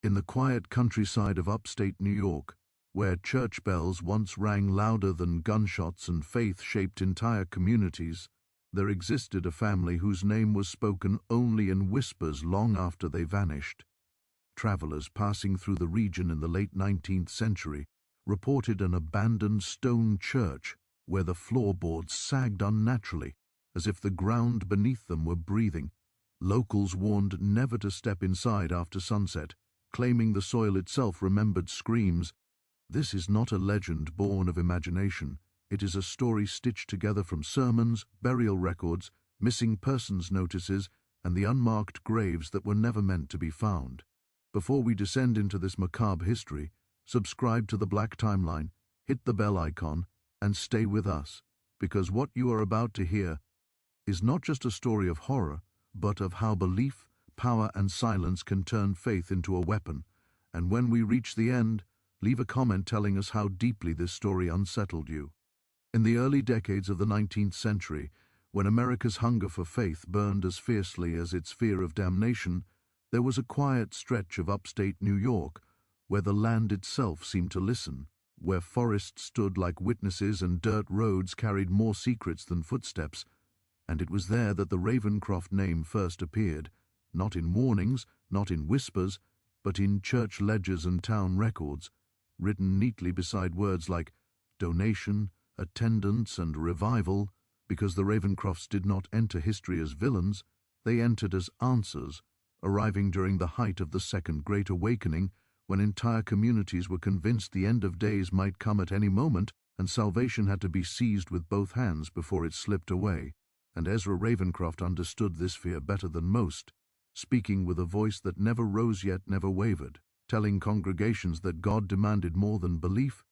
In the quiet countryside of upstate New York, where church bells once rang louder than gunshots and faith shaped entire communities, there existed a family whose name was spoken only in whispers long after they vanished. Travelers passing through the region in the late 19th century reported an abandoned stone church where the floorboards sagged unnaturally, as if the ground beneath them were breathing. Locals warned never to step inside after sunset, claiming the soil itself remembered screams. This is not a legend born of imagination. It is a story stitched together from sermons, burial records, missing persons notices, and the unmarked graves that were never meant to be found. Before we descend into this macabre history, subscribe to the Black Timeline, hit the bell icon, and stay with us, because what you are about to hear is not just a story of horror, but of how belief, power, and silence can turn faith into a weapon. And when we reach the end, leave a comment telling us how deeply this story unsettled you. In the early decades of the 19th century, when America's hunger for faith burned as fiercely as its fear of damnation, there was a quiet stretch of upstate New York where the land itself seemed to listen, where forests stood like witnesses and dirt roads carried more secrets than footsteps. And it was there that the Ravencroft name first appeared, not in warnings, not in whispers, but in church ledgers and town records, written neatly beside words like donation, attendance, and revival. Because the Ravencrofts did not enter history as villains, they entered as answers, arriving during the height of the Second Great Awakening, when entire communities were convinced the end of days might come at any moment and salvation had to be seized with both hands before it slipped away. And Ezra Ravencroft understood this fear better than most, speaking with a voice that never rose yet never wavered, telling congregations that God demanded more than belief,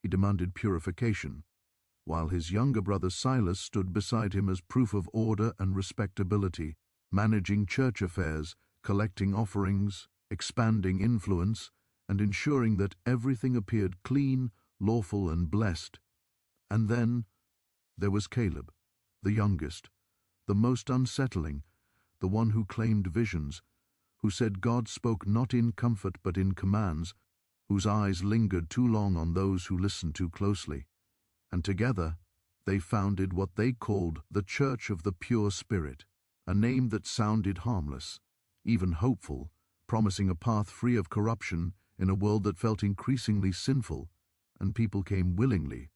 he demanded purification, while his younger brother Silas stood beside him as proof of order and respectability, managing church affairs, collecting offerings, expanding influence, and ensuring that everything appeared clean, lawful, and blessed. And then there was Caleb, the youngest, the most unsettling, the one who claimed visions, who said God spoke not in comfort but in commands, whose eyes lingered too long on those who listened too closely. And together they founded what they called the Church of the Pure Spirit, a name that sounded harmless, even hopeful, promising a path free of corruption in a world that felt increasingly sinful, and people came willingly,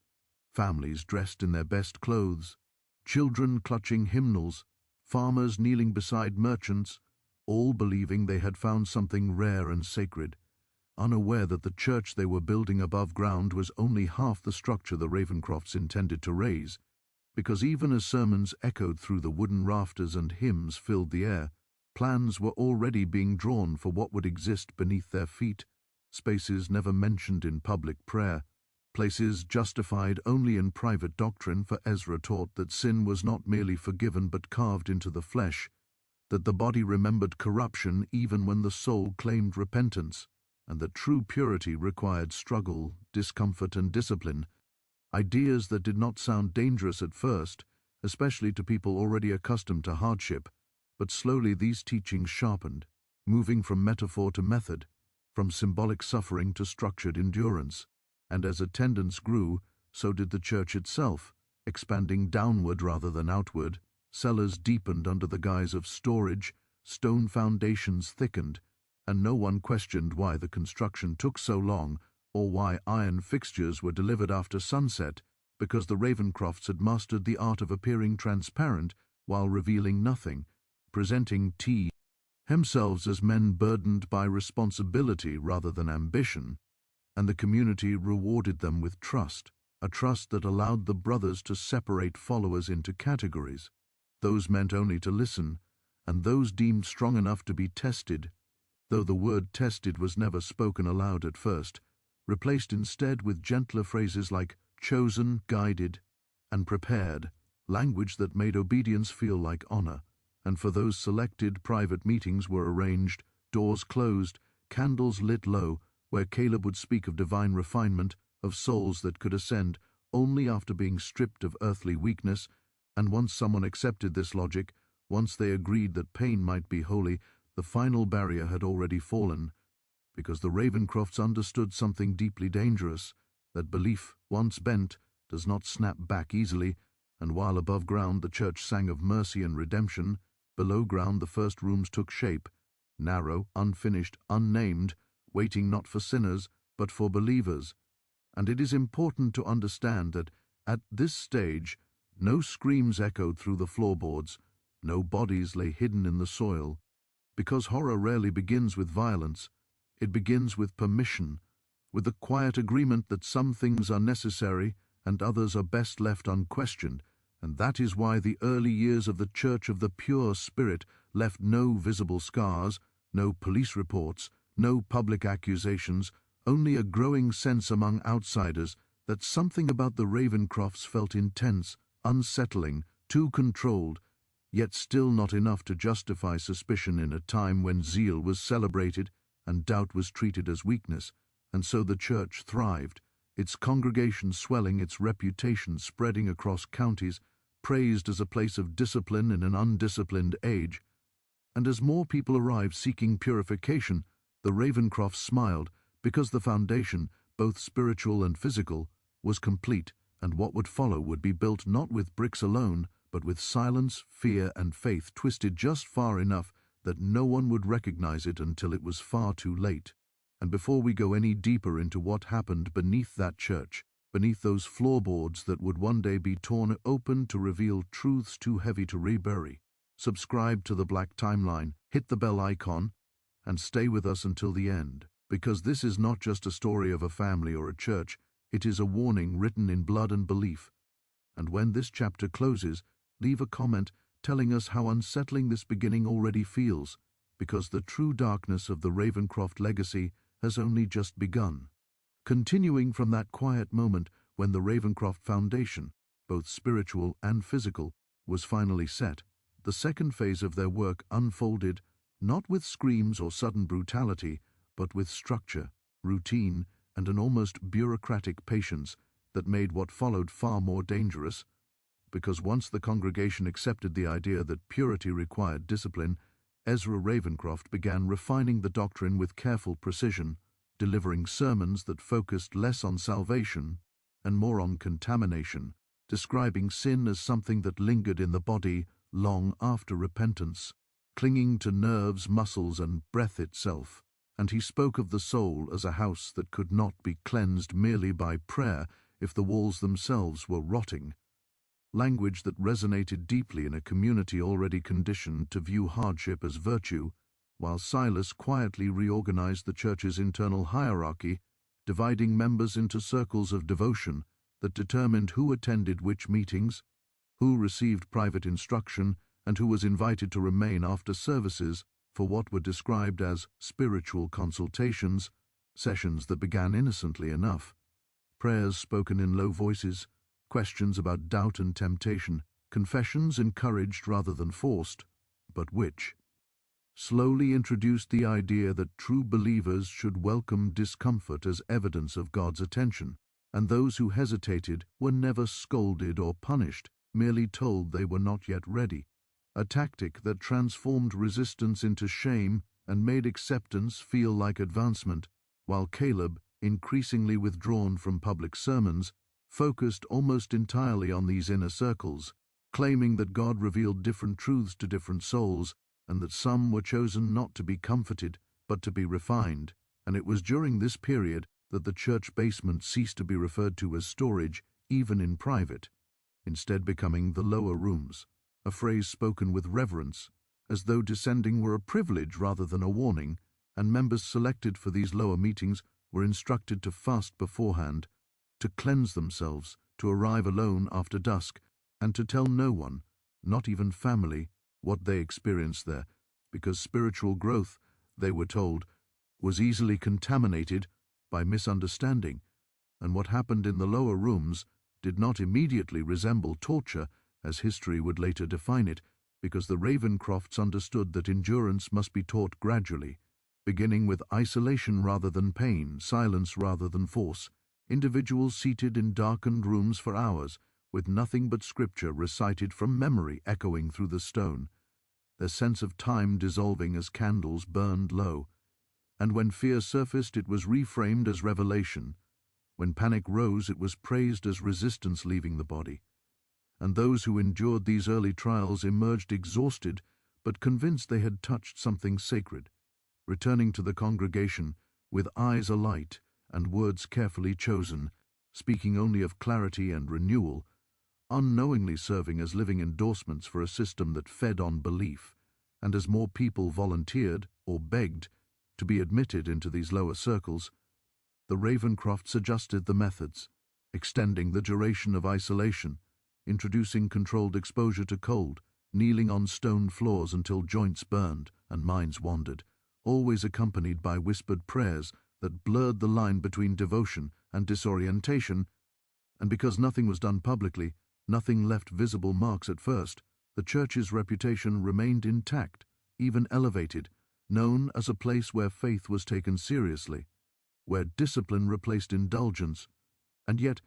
families dressed in their best clothes, children clutching hymnals, farmers kneeling beside merchants, all believing they had found something rare and sacred, unaware that the church they were building above ground was only half the structure the Ravencrofts intended to raise, because even as sermons echoed through the wooden rafters and hymns filled the air, plans were already being drawn for what would exist beneath their feet, spaces never mentioned in public prayer, places justified only in private doctrine, for Ezra taught that sin was not merely forgiven but carved into the flesh, that the body remembered corruption even when the soul claimed repentance, and that true purity required struggle, discomfort, and discipline, ideas that did not sound dangerous at first, especially to people already accustomed to hardship, but slowly these teachings sharpened, moving from metaphor to method, from symbolic suffering to structured endurance. And as attendance grew, so did the church itself, expanding downward rather than outward. Cellars deepened under the guise of storage, stone foundations thickened, and no one questioned why the construction took so long or why iron fixtures were delivered after sunset, because the Ravencrofts had mastered the art of appearing transparent while revealing nothing, presenting themselves as men burdened by responsibility rather than ambition, and the community rewarded them with trust, a trust that allowed the brothers to separate followers into categories, those meant only to listen, and those deemed strong enough to be tested, though the word tested was never spoken aloud at first, replaced instead with gentler phrases like chosen, guided, and prepared, language that made obedience feel like honor. And for those selected, private meetings were arranged, doors closed, candles lit low, where Caleb would speak of divine refinement, of souls that could ascend only after being stripped of earthly weakness. And once someone accepted this logic, once they agreed that pain might be holy, the final barrier had already fallen. because the Ravencrofts understood something deeply dangerous, that belief, once bent, does not snap back easily, and while above ground the church sang of mercy and redemption, below ground the first rooms took shape, narrow, unfinished, unnamed, waiting not for sinners, but for believers. And it is important to understand that, at this stage, no screams echoed through the floorboards, no bodies lay hidden in the soil, because horror rarely begins with violence. It begins with permission, with the quiet agreement that some things are necessary and others are best left unquestioned, and that is why the early years of the Church of the Pure Spirit left no visible scars, no police reports, no public accusations, only a growing sense among outsiders that something about the Ravencrofts felt intense, unsettling, too controlled, yet still not enough to justify suspicion in a time when zeal was celebrated and doubt was treated as weakness, and so the church thrived, its congregation swelling, its reputation spreading across counties, praised as a place of discipline in an undisciplined age. And as more people arrived seeking purification, the Ravencrofts smiled, because the foundation, both spiritual and physical, was complete, and what would follow would be built not with bricks alone, but with silence, fear, and faith twisted just far enough that no one would recognize it until it was far too late. And before we go any deeper into what happened beneath that church, beneath those floorboards that would one day be torn open to reveal truths too heavy to rebury, subscribe to the Black Timeline, hit the bell icon, and stay with us until the end, because this is not just a story of a family or a church, it is a warning written in blood and belief. And when this chapter closes, leave a comment telling us how unsettling this beginning already feels, because the true darkness of the Ravencroft legacy has only just begun. Continuing from that quiet moment when the Ravencroft foundation, both spiritual and physical, was finally set, the second phase of their work unfolded, not with screams or sudden brutality, but with structure, routine, and an almost bureaucratic patience that made what followed far more dangerous, because once the congregation accepted the idea that purity required discipline, Ezra Ravencroft began refining the doctrine with careful precision, delivering sermons that focused less on salvation and more on contamination, describing sin as something that lingered in the body long after repentance, clinging to nerves, muscles, and breath itself. And he spoke of the soul as a house that could not be cleansed merely by prayer if the walls themselves were rotting, language that resonated deeply in a community already conditioned to view hardship as virtue, while Silas quietly reorganized the church's internal hierarchy, dividing members into circles of devotion that determined who attended which meetings, who received private instruction, and who was invited to remain after services for what were described as spiritual consultations, sessions that began innocently enough. Prayers spoken in low voices, questions about doubt and temptation, confessions encouraged rather than forced, but which slowly introduced the idea that true believers should welcome discomfort as evidence of God's attention, and those who hesitated were never scolded or punished, merely told they were not yet ready, a tactic that transformed resistance into shame and made acceptance feel like advancement, while Caleb, increasingly withdrawn from public sermons, focused almost entirely on these inner circles, claiming that God revealed different truths to different souls, and that some were chosen not to be comforted, but to be refined. And it was during this period that the church basement ceased to be referred to as storage, even in private, instead becoming the lower rooms, a phrase spoken with reverence, as though descending were a privilege rather than a warning, and members selected for these lower meetings were instructed to fast beforehand, to cleanse themselves, to arrive alone after dusk, and to tell no one, not even family, what they experienced there, because spiritual growth, they were told, was easily contaminated by misunderstanding, and what happened in the lower rooms did not immediately resemble torture, as history would later define it, because the Ravencrofts understood that endurance must be taught gradually, beginning with isolation rather than pain, silence rather than force, individuals seated in darkened rooms for hours, with nothing but scripture recited from memory echoing through the stone, their sense of time dissolving as candles burned low. And when fear surfaced, it was reframed as revelation. When panic rose, it was praised as resistance leaving the body. And those who endured these early trials emerged exhausted, but convinced they had touched something sacred, returning to the congregation with eyes alight and words carefully chosen, speaking only of clarity and renewal, unknowingly serving as living endorsements for a system that fed on belief. And as more people volunteered, or begged, to be admitted into these lower circles, the Ravencrofts adjusted the methods, extending the duration of isolation, introducing controlled exposure to cold, kneeling on stone floors until joints burned and minds wandered, always accompanied by whispered prayers that blurred the line between devotion and disorientation. And because nothing was done publicly, nothing left visible marks at first, the church's reputation remained intact, even elevated, known as a place where faith was taken seriously, where discipline replaced indulgence. And yet,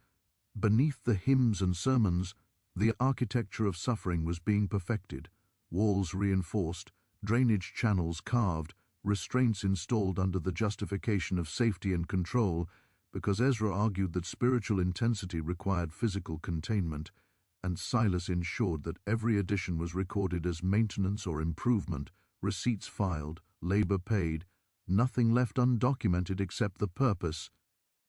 beneath the hymns and sermons, the architecture of suffering was being perfected, walls reinforced, drainage channels carved, restraints installed under the justification of safety and control, because Ezra argued that spiritual intensity required physical containment, and Silas ensured that every addition was recorded as maintenance or improvement, receipts filed, labor paid, nothing left undocumented except the purpose.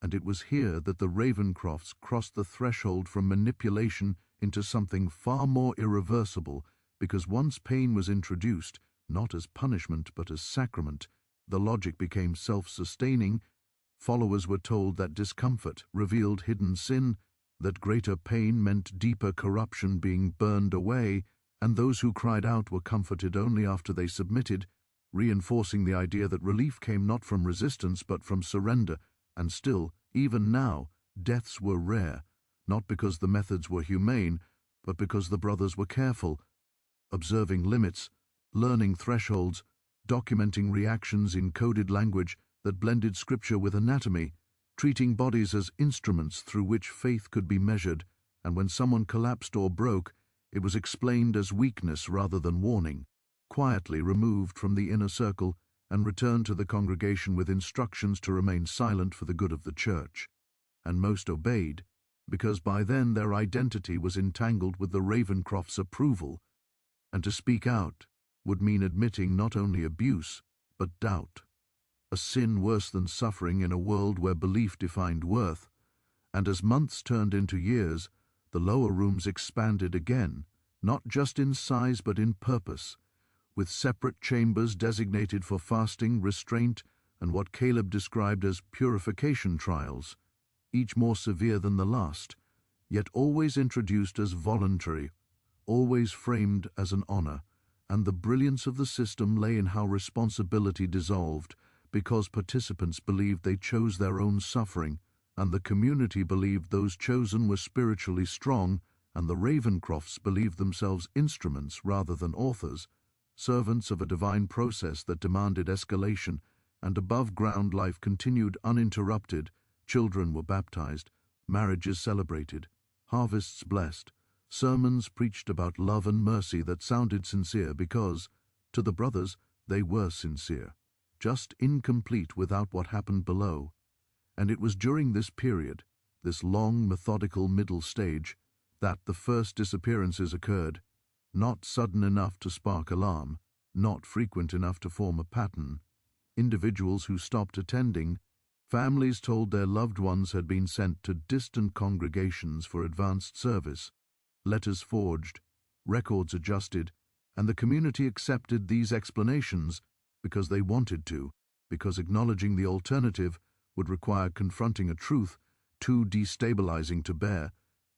And it was here that the Ravencrofts crossed the threshold from manipulation into something far more irreversible, because once pain was introduced, not as punishment but as sacrament, the logic became self-sustaining. Followers were told that discomfort revealed hidden sin, that greater pain meant deeper corruption being burned away, and those who cried out were comforted only after they submitted, reinforcing the idea that relief came not from resistance but from surrender. And still, even now, deaths were rare, not because the methods were humane, but because the brothers were careful, observing limits, learning thresholds, documenting reactions in coded language that blended scripture with anatomy, treating bodies as instruments through which faith could be measured, and when someone collapsed or broke, it was explained as weakness rather than warning, quietly removed from the inner circle and returned to the congregation with instructions to remain silent for the good of the church. And most obeyed, because by then their identity was entangled with the Ravencrofts' approval, and to speak out would mean admitting not only abuse, but doubt, a sin worse than suffering in a world where belief defined worth. And as months turned into years, the lower rooms expanded again, not just in size but in purpose, with separate chambers designated for fasting, restraint, and what Caleb described as purification trials, each more severe than the last, yet always introduced as voluntary, always framed as an honor. And the brilliance of the system lay in how responsibility dissolved, because participants believed they chose their own suffering, and the community believed those chosen were spiritually strong, and the Ravencrofts believed themselves instruments rather than authors, servants of a divine process that demanded escalation, and above-ground life continued uninterrupted. Children were baptized, marriages celebrated, harvests blessed, sermons preached about love and mercy that sounded sincere because, to the brothers, they were sincere, just incomplete without what happened below. And it was during this period, this long, methodical middle stage, that the first disappearances occurred, not sudden enough to spark alarm, not frequent enough to form a pattern. Individuals who stopped attending, families told their loved ones had been sent to distant congregations for advanced service, letters forged, records adjusted, and the community accepted these explanations because they wanted to, because acknowledging the alternative would require confronting a truth too destabilizing to bear,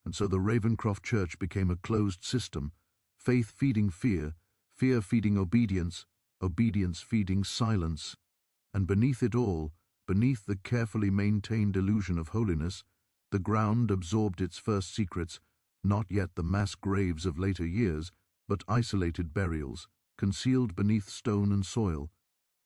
and so the Ravencroft Church became a closed system, faith feeding fear, fear feeding obedience, obedience feeding silence. And beneath it all, beneath the carefully maintained illusion of holiness, the ground absorbed its first secrets, not yet the mass graves of later years, but isolated burials, concealed beneath stone and soil,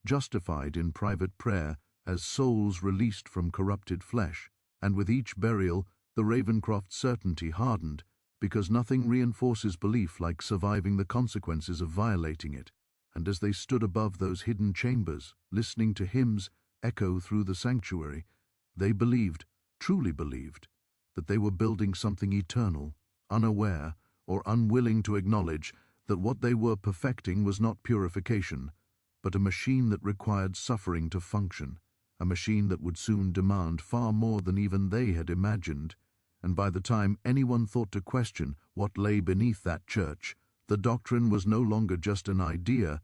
justified in private prayer as souls released from corrupted flesh. And with each burial, the Ravencroft certainty hardened, because nothing reinforces belief like surviving the consequences of violating it. And as they stood above those hidden chambers, listening to hymns echo through the sanctuary, they believed, truly believed, that they were building something eternal, unaware or unwilling to acknowledge that what they were perfecting was not purification, but a machine that required suffering to function, a machine that would soon demand far more than even they had imagined. And by the time anyone thought to question what lay beneath that church, the doctrine was no longer just an idea,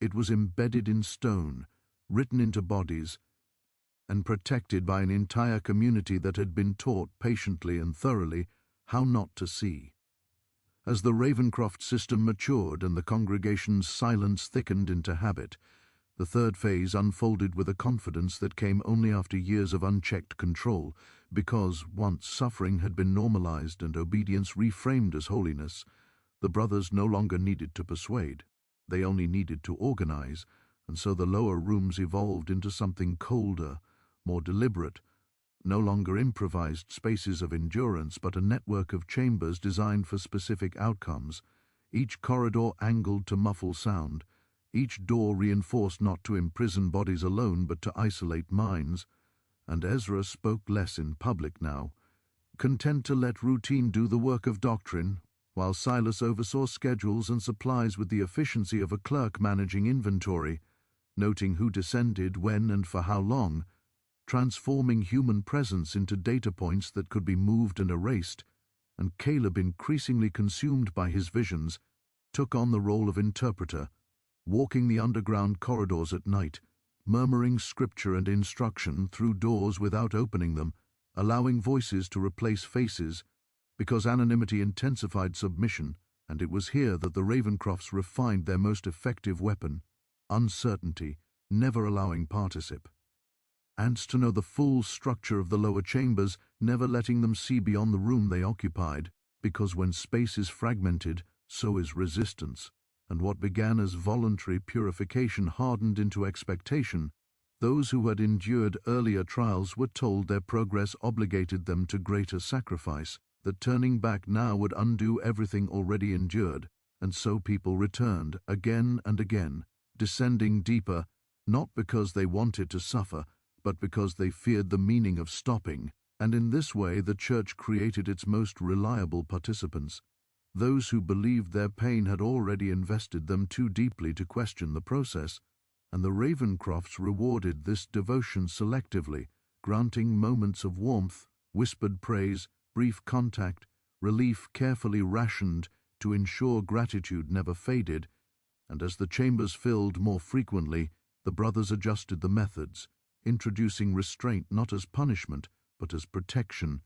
it was embedded in stone, written into bodies, and protected by an entire community that had been taught patiently and thoroughly how not to see. As the Ravencroft system matured and the congregation's silence thickened into habit, the third phase unfolded with a confidence that came only after years of unchecked control, because, once suffering had been normalized and obedience reframed as holiness, the brothers no longer needed to persuade. They only needed to organize, and so the lower rooms evolved into something colder, more deliberate, no longer improvised spaces of endurance, but a network of chambers designed for specific outcomes, each corridor angled to muffle sound, each door reinforced not to imprison bodies alone but to isolate minds. And Ezra spoke less in public now, content to let routine do the work of doctrine, while Silas oversaw schedules and supplies with the efficiency of a clerk managing inventory, noting who descended, when and for how long, transforming human presence into data points that could be moved and erased. And Caleb, increasingly consumed by his visions, took on the role of interpreter, walking the underground corridors at night, murmuring scripture and instruction through doors without opening them, allowing voices to replace faces, because anonymity intensified submission, and it was here that the Ravencrofts refined their most effective weapon, uncertainty, never allowing participe. And to know the full structure of the lower chambers, never letting them see beyond the room they occupied, because when space is fragmented, so is resistance, and what began as voluntary purification hardened into expectation. Those who had endured earlier trials were told their progress obligated them to greater sacrifice, that turning back now would undo everything already endured, and so people returned again and again, descending deeper, not because they wanted to suffer, but because they feared the meaning of stopping. And in this way the church created its most reliable participants, those who believed their pain had already invested them too deeply to question the process, and the Ravencrofts rewarded this devotion selectively, granting moments of warmth, whispered praise, brief contact, relief carefully rationed to ensure gratitude never faded. And as the chambers filled more frequently, the brothers adjusted the methods, introducing restraint not as punishment, but as protection.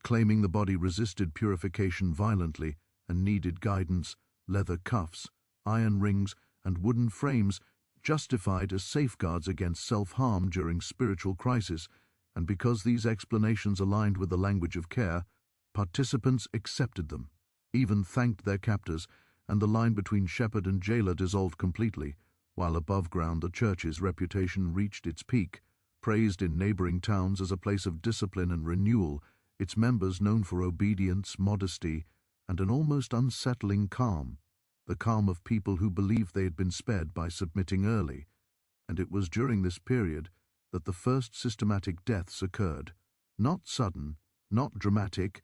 Claiming the body resisted purification violently and needed guidance, leather cuffs, iron rings, and wooden frames justified as safeguards against self-harm during spiritual crisis, and because these explanations aligned with the language of care, participants accepted them, even thanked their captors, and the line between shepherd and jailer dissolved completely, while above ground the church's reputation reached its peak, praised in neighboring towns as a place of discipline and renewal, its members known for obedience, modesty, and an almost unsettling calm, the calm of people who believed they had been spared by submitting early. And it was during this period that the first systematic deaths occurred, not sudden, not dramatic,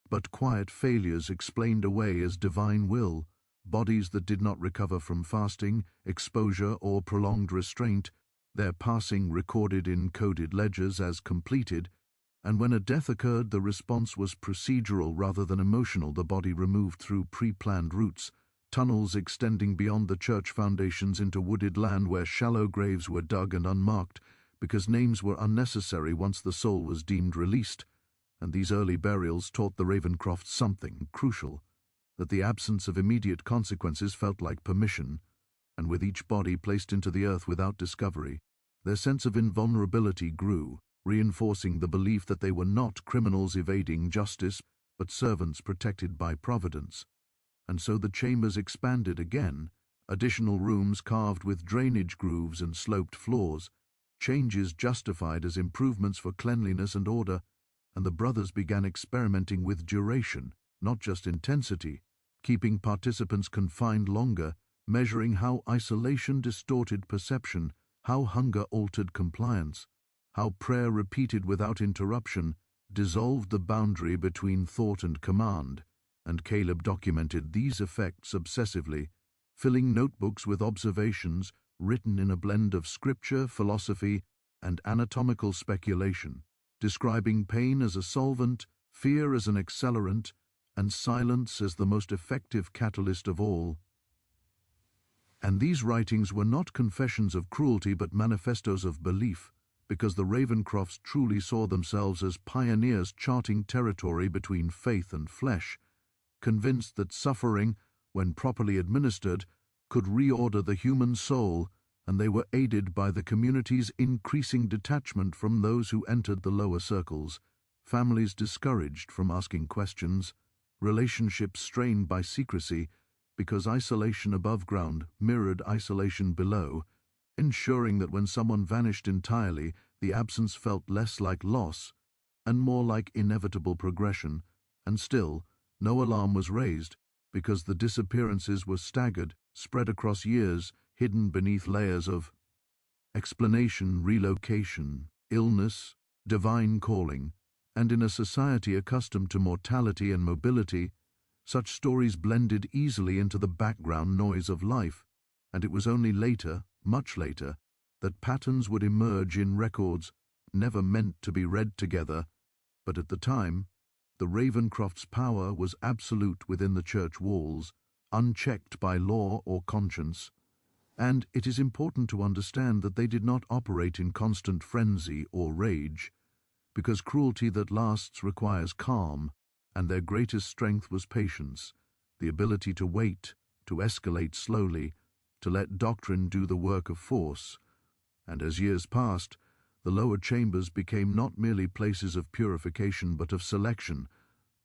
but quiet failures explained away as divine will, bodies that did not recover from fasting, exposure, or prolonged restraint, their passing recorded in coded ledgers as completed. And when a death occurred, the response was procedural rather than emotional, the body removed through pre-planned routes, tunnels extending beyond the church foundations into wooded land where shallow graves were dug and unmarked, because names were unnecessary once the soul was deemed released. And these early burials taught the Ravencrofts something crucial, that the absence of immediate consequences felt like permission, and with each body placed into the earth without discovery, their sense of invulnerability grew, reinforcing the belief that they were not criminals evading justice, but servants protected by providence. And so the chambers expanded again, additional rooms carved with drainage grooves and sloped floors, changes justified as improvements for cleanliness and order, and the brothers began experimenting with duration, not just intensity, keeping participants confined longer, measuring how isolation distorted perception, how hunger altered compliance, how prayer repeated without interruption dissolved the boundary between thought and command, and Caleb documented these effects obsessively, filling notebooks with observations written in a blend of scripture, philosophy, and anatomical speculation, describing pain as a solvent, fear as an accelerant, and silence as the most effective catalyst of all. And these writings were not confessions of cruelty but manifestos of belief, because the Ravencrofts truly saw themselves as pioneers charting territory between faith and flesh, convinced that suffering, when properly administered, could reorder the human soul, and they were aided by the community's increasing detachment from those who entered the lower circles, families discouraged from asking questions, relationships strained by secrecy, because isolation above ground mirrored isolation below, ensuring that when someone vanished entirely, the absence felt less like loss and more like inevitable progression, and still, no alarm was raised, because the disappearances were staggered, spread across years, hidden beneath layers of explanation, relocation, illness, divine calling, and in a society accustomed to mortality and mobility, such stories blended easily into the background noise of life, and it was only later, much later, that patterns would emerge in records never meant to be read together, but at the time, the Ravencroft's power was absolute within the church walls, unchecked by law or conscience, and it is important to understand that they did not operate in constant frenzy or rage, because cruelty that lasts requires calm, and their greatest strength was patience, the ability to wait, to escalate slowly, to let doctrine do the work of force. And as years passed, the lower chambers became not merely places of purification but of selection,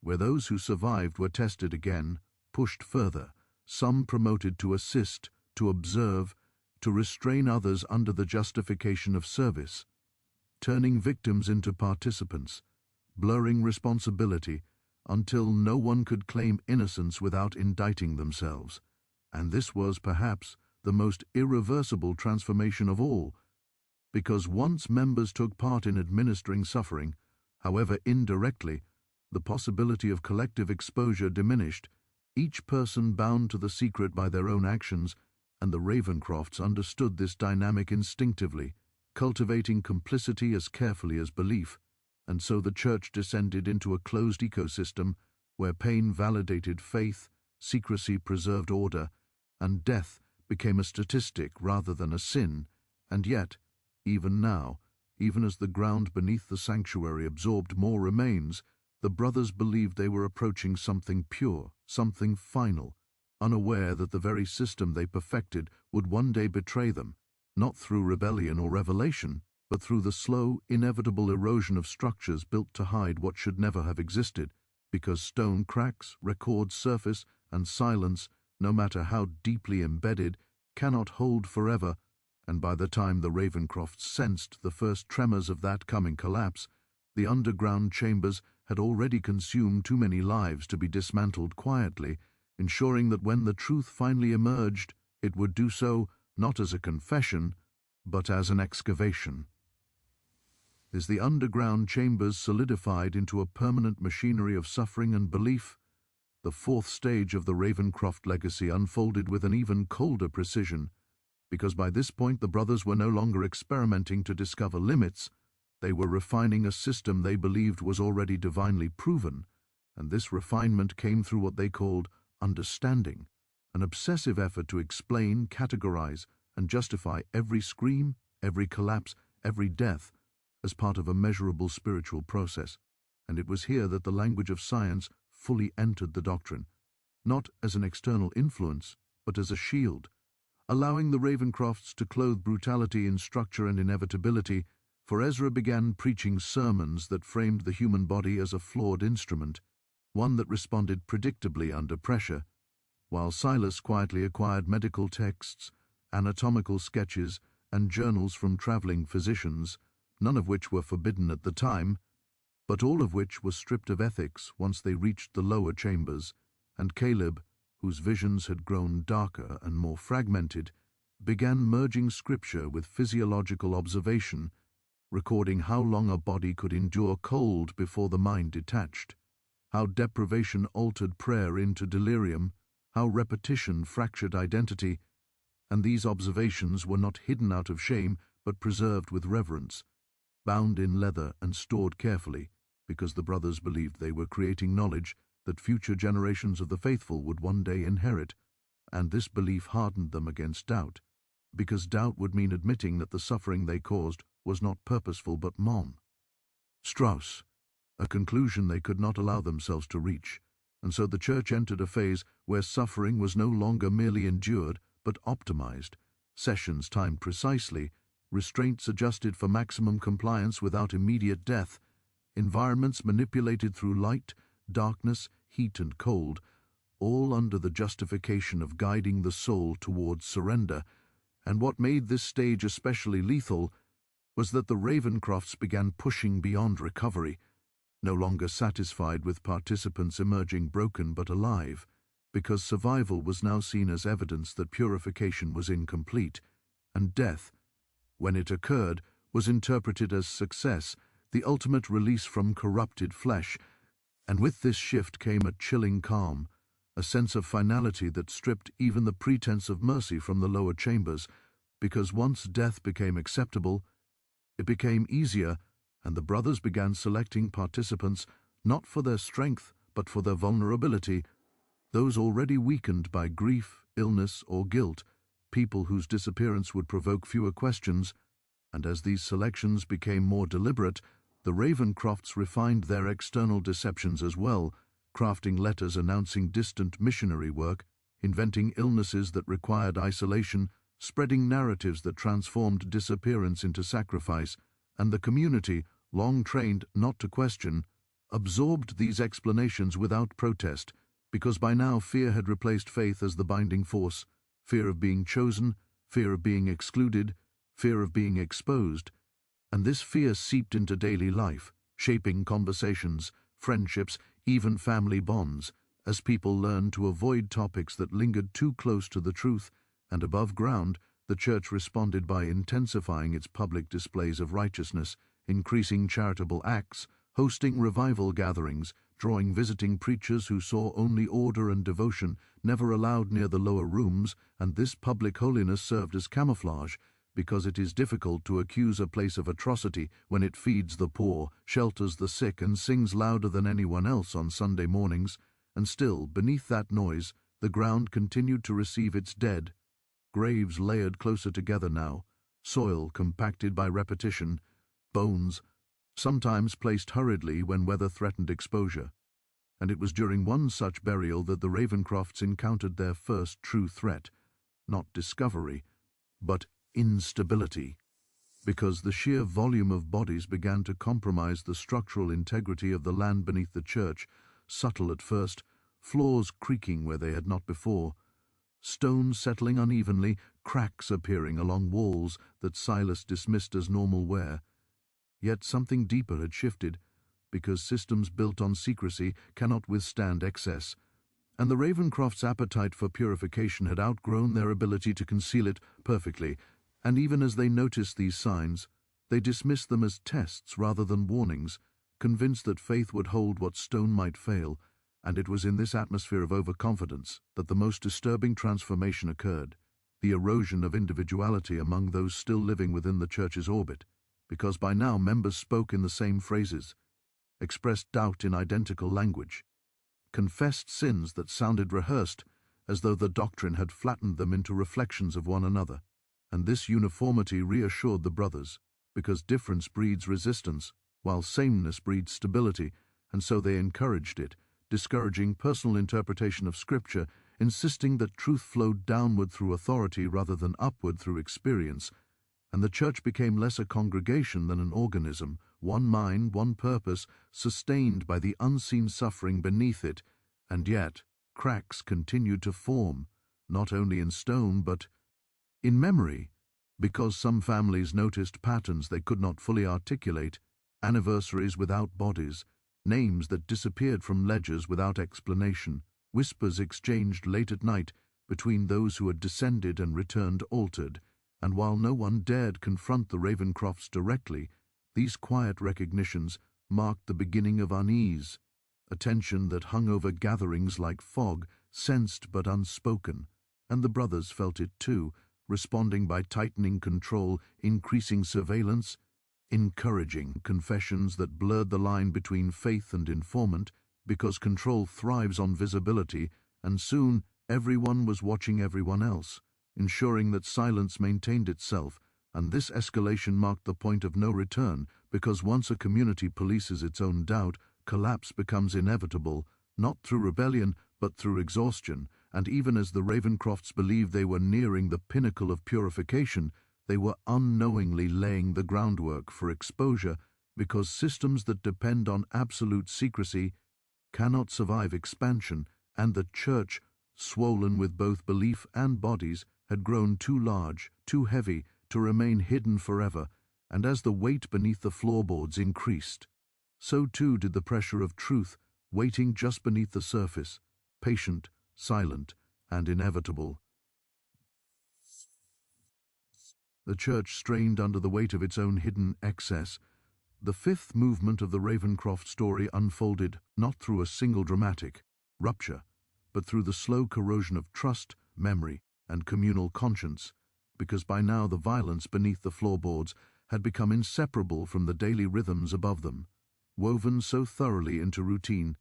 where those who survived were tested again, pushed further, some promoted to assist, to observe, to restrain others under the justification of service, turning victims into participants, blurring responsibility, until no one could claim innocence without indicting themselves. And this was, perhaps, the most irreversible transformation of all, because once members took part in administering suffering, however indirectly, the possibility of collective exposure diminished, each person bound to the secret by their own actions, and the Ravencrofts understood this dynamic instinctively, cultivating complicity as carefully as belief, and so the Church descended into a closed ecosystem where pain validated faith, secrecy preserved order, and death became a statistic rather than a sin. And yet, even now, even as the ground beneath the sanctuary absorbed more remains, the brothers believed they were approaching something pure, something final, unaware that the very system they perfected would one day betray them, not through rebellion or revelation, but through the slow, inevitable erosion of structures built to hide what should never have existed, because stone cracks, records surface, and silence, no matter how deeply embedded, cannot hold forever, and by the time the Ravencrofts sensed the first tremors of that coming collapse, the underground chambers had already consumed too many lives to be dismantled quietly, ensuring that when the truth finally emerged, it would do so not as a confession, but as an excavation. As the underground chambers solidified into a permanent machinery of suffering and belief, the fourth stage of the Ravencroft legacy unfolded with an even colder precision, because by this point the brothers were no longer experimenting to discover limits, they were refining a system they believed was already divinely proven, and this refinement came through what they called understanding, an obsessive effort to explain, categorize, and justify every scream, every collapse, every death, as part of a measurable spiritual process, and it was here that the language of science fully entered the doctrine, not as an external influence, but as a shield, allowing the Ravencrofts to clothe brutality in structure and inevitability, for Ezra began preaching sermons that framed the human body as a flawed instrument, one that responded predictably under pressure, while Silas quietly acquired medical texts, anatomical sketches, and journals from traveling physicians, none of which were forbidden at the time, but all of which were stripped of ethics once they reached the lower chambers, and Caleb, whose visions had grown darker and more fragmented, began merging scripture with physiological observation, recording how long a body could endure cold before the mind detached, how deprivation altered prayer into delirium, how repetition fractured identity, and these observations were not hidden out of shame but preserved with reverence, bound in leather and stored carefully, because the brothers believed they were creating knowledge that future generations of the faithful would one day inherit, and this belief hardened them against doubt, because doubt would mean admitting that the suffering they caused was not purposeful but Strauss, a conclusion they could not allow themselves to reach, and so the Church entered a phase where suffering was no longer merely endured but optimized, sessions timed precisely, restraints adjusted for maximum compliance without immediate death, environments manipulated through light, darkness, heat and cold, all under the justification of guiding the soul towards surrender. And what made this stage especially lethal was that the Ravencrofts began pushing beyond recovery, no longer satisfied with participants emerging broken but alive, because survival was now seen as evidence that purification was incomplete, and death, when it occurred, was interpreted as success, the ultimate release from corrupted flesh. And with this shift came a chilling calm, a sense of finality that stripped even the pretense of mercy from the lower chambers, because once death became acceptable, it became easier, and the brothers began selecting participants not for their strength but for their vulnerability, those already weakened by grief, illness, or guilt, people whose disappearance would provoke fewer questions. And as these selections became more deliberate, the Ravencrofts refined their external deceptions as well, crafting letters announcing distant missionary work, inventing illnesses that required isolation, spreading narratives that transformed disappearance into sacrifice, and the community, long trained not to question, absorbed these explanations without protest, because by now fear had replaced faith as the binding force, fear of being chosen, fear of being excluded, fear of being exposed, and this fear seeped into daily life, shaping conversations, friendships, even family bonds, as people learned to avoid topics that lingered too close to the truth, and above ground, the Church responded by intensifying its public displays of righteousness, increasing charitable acts, hosting revival gatherings, drawing visiting preachers who saw only order and devotion, never allowed near the lower rooms, and this public holiness served as camouflage, because it is difficult to accuse a place of atrocity when it feeds the poor, shelters the sick, and sings louder than anyone else on Sunday mornings, and still, beneath that noise, the ground continued to receive its dead, graves layered closer together now, soil compacted by repetition, bones, sometimes placed hurriedly when weather threatened exposure. And it was during one such burial that the Ravencrofts encountered their first true threat, not discovery, but instability, because the sheer volume of bodies began to compromise the structural integrity of the land beneath the church, subtle at first, floors creaking where they had not before, stones settling unevenly, cracks appearing along walls that Silas dismissed as normal wear. Yet something deeper had shifted, because systems built on secrecy cannot withstand excess, and the Ravencrofts' appetite for purification had outgrown their ability to conceal it perfectly, and even as they noticed these signs, they dismissed them as tests rather than warnings, convinced that faith would hold what stone might fail, and it was in this atmosphere of overconfidence that the most disturbing transformation occurred, the erosion of individuality among those still living within the Church's orbit, because by now members spoke in the same phrases, expressed doubt in identical language, confessed sins that sounded rehearsed, as though the doctrine had flattened them into reflections of one another. And this uniformity reassured the brothers, because difference breeds resistance, while sameness breeds stability, and so they encouraged it, discouraging personal interpretation of Scripture, insisting that truth flowed downward through authority rather than upward through experience, and the Church became less a congregation than an organism, one mind, one purpose, sustained by the unseen suffering beneath it, and yet cracks continued to form, not only in stone but in memory, because some families noticed patterns they could not fully articulate, anniversaries without bodies, names that disappeared from ledgers without explanation, Whispers exchanged late at night between those who had descended and returned altered, and while no one dared confront the Ravencrofts directly, these quiet recognitions marked the beginning of unease, a tension that hung over gatherings like fog, sensed but unspoken, and the brothers felt it too, responding by tightening control, increasing surveillance, encouraging confessions that blurred the line between faith and informant, because control thrives on visibility, and soon everyone was watching everyone else, ensuring that silence maintained itself, and this escalation marked the point of no return, because once a community polices its own doubt, collapse becomes inevitable, not through rebellion, but through exhaustion, and even as the Ravencrofts believed they were nearing the pinnacle of purification, they were unknowingly laying the groundwork for exposure, because systems that depend on absolute secrecy cannot survive expansion, and the Church, swollen with both belief and bodies, had grown too large, too heavy, to remain hidden forever, and as the weight beneath the floorboards increased, so too did the pressure of truth, waiting just beneath the surface, patient, silent, and inevitable. The Church strained under the weight of its own hidden excess. The fifth movement of the Ravencroft story unfolded not through a single dramatic rupture, but through the slow corrosion of trust, memory, and communal conscience, because by now the violence beneath the floorboards had become inseparable from the daily rhythms above them, woven so thoroughly into routine